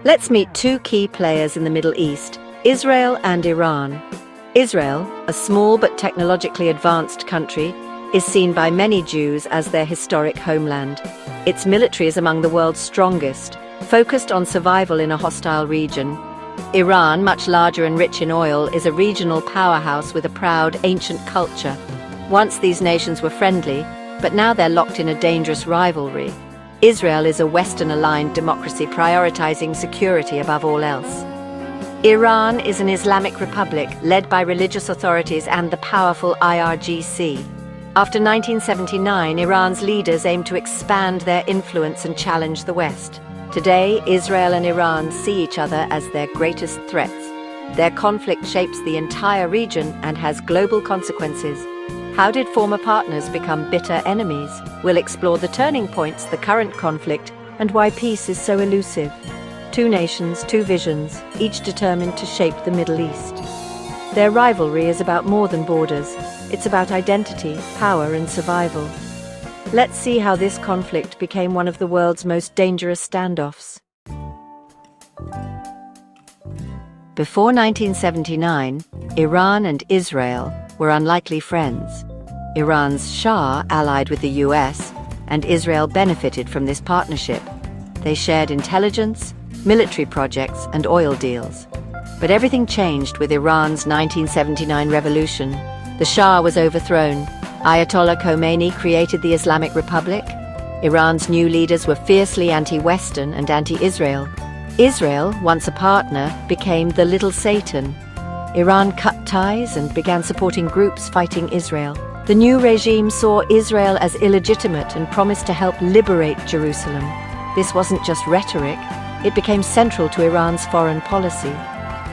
Let's meet two key players in the Middle East, Israel and Iran. Israel, a small but technologically advanced country, is seen by many Jews as their historic homeland. Its military is among the world's strongest, focused on survival in a hostile region. Iran, much larger and rich in oil, is a regional powerhouse with a proud, ancient culture. Once these nations were friendly, but now they're locked in a dangerous rivalry. Israel is a Western-aligned democracy prioritizing security above all else. Iran is an Islamic republic led by religious authorities and the powerful IRGC. After 1979, Iran's leaders aimed to expand their influence and challenge the West. Today, Israel and Iran see each other as their greatest threats. Their conflict shapes the entire region and has global consequences. How did former partners become bitter enemies? We'll explore the turning points, the current conflict, and why peace is so elusive. Two nations, two visions, each determined to shape the Middle East. Their rivalry is about more than borders. It's about identity, power, and survival. Let's see how this conflict became one of the world's most dangerous standoffs. Before 1979, Iran and Israel were unlikely friends. Iran's Shah allied with the US, and Israel benefited from this partnership. They shared intelligence, military projects, and oil deals. But everything changed with Iran's 1979 revolution. The Shah was overthrown. Ayatollah Khomeini created the Islamic Republic. Iran's new leaders were fiercely anti-Western and anti-Israel. Israel, once a partner, became the little Satan. Iran cut ties and began supporting groups fighting Israel. The new regime saw Israel as illegitimate and promised to help liberate Jerusalem. This wasn't just rhetoric, it became central to Iran's foreign policy.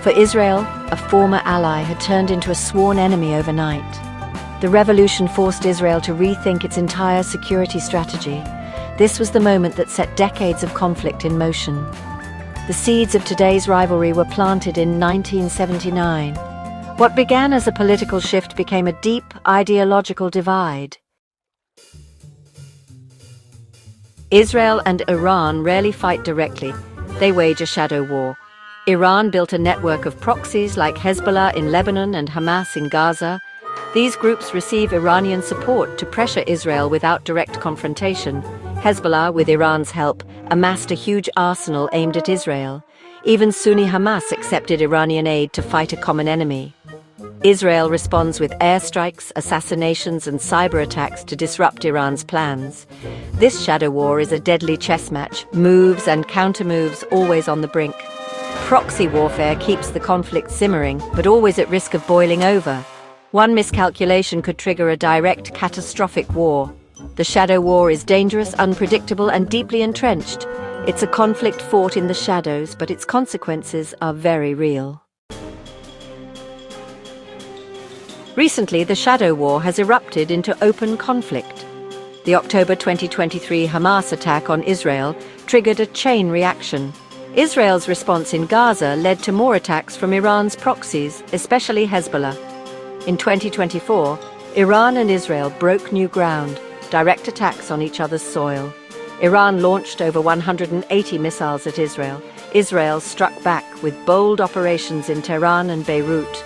For Israel, a former ally had turned into a sworn enemy overnight. The revolution forced Israel to rethink its entire security strategy. This was the moment that set decades of conflict in motion. The seeds of today's rivalry were planted in 1979. What began as a political shift became a deep ideological divide. Israel and Iran rarely fight directly. They wage a shadow war. Iran built a network of proxies like Hezbollah in Lebanon and Hamas in Gaza. These groups receive Iranian support to pressure Israel without direct confrontation. Hezbollah, with Iran's help, amassed a huge arsenal aimed at Israel. Even Sunni Hamas accepted Iranian aid to fight a common enemy. Israel responds with airstrikes, assassinations, and cyber attacks to disrupt Iran's plans. This shadow war is a deadly chess match, moves and countermoves always on the brink. Proxy warfare keeps the conflict simmering, but always at risk of boiling over. One miscalculation could trigger a direct, catastrophic war. The shadow war is dangerous, unpredictable, and deeply entrenched. It's a conflict fought in the shadows, but its consequences are very real. Recently, the shadow war has erupted into open conflict. The October 2023 Hamas attack on Israel triggered a chain reaction. Israel's response in Gaza led to more attacks from Iran's proxies, especially Hezbollah. In 2024, Iran and Israel broke new ground, direct attacks on each other's soil. Iran launched over 180 missiles at Israel. Israel struck back with bold operations in Tehran and Beirut.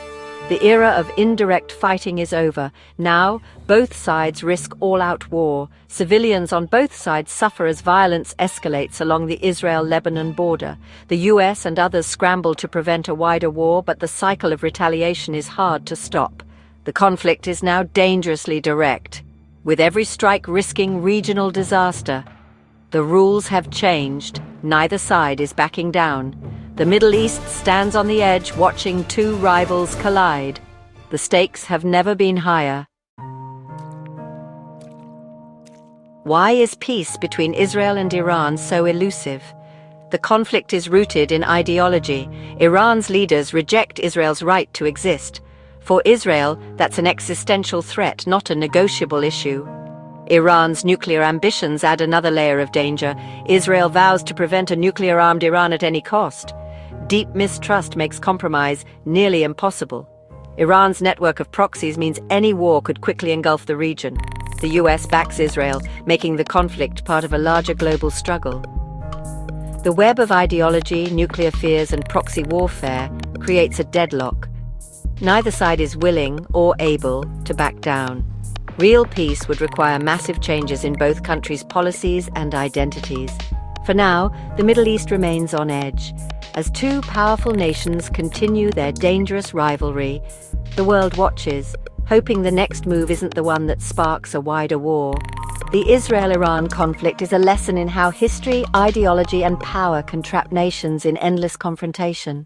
The era of indirect fighting is over. Now, both sides risk all-out war. Civilians on both sides suffer as violence escalates along the Israel-Lebanon border. The US and others scramble to prevent a wider war, but the cycle of retaliation is hard to stop. The conflict is now dangerously direct, with every strike risking regional disaster. The rules have changed. Neither side is backing down. The Middle East stands on the edge, watching two rivals collide. The stakes have never been higher. Why is peace between Israel and Iran so elusive? The conflict is rooted in ideology. Iran's leaders reject Israel's right to exist. For Israel, that's an existential threat, not a negotiable issue. Iran's nuclear ambitions add another layer of danger. Israel vows to prevent a nuclear-armed Iran at any cost. Deep mistrust makes compromise nearly impossible. Iran's network of proxies means any war could quickly engulf the region. The US backs Israel, making the conflict part of a larger global struggle. The web of ideology, nuclear fears, and proxy warfare creates a deadlock. Neither side is willing or able to back down. Real peace would require massive changes in both countries' policies and identities. For now, the Middle East remains on edge. As two powerful nations continue their dangerous rivalry, the world watches, hoping the next move isn't the one that sparks a wider war. The Israel-Iran conflict is a lesson in how history, ideology, and power can trap nations in endless confrontation.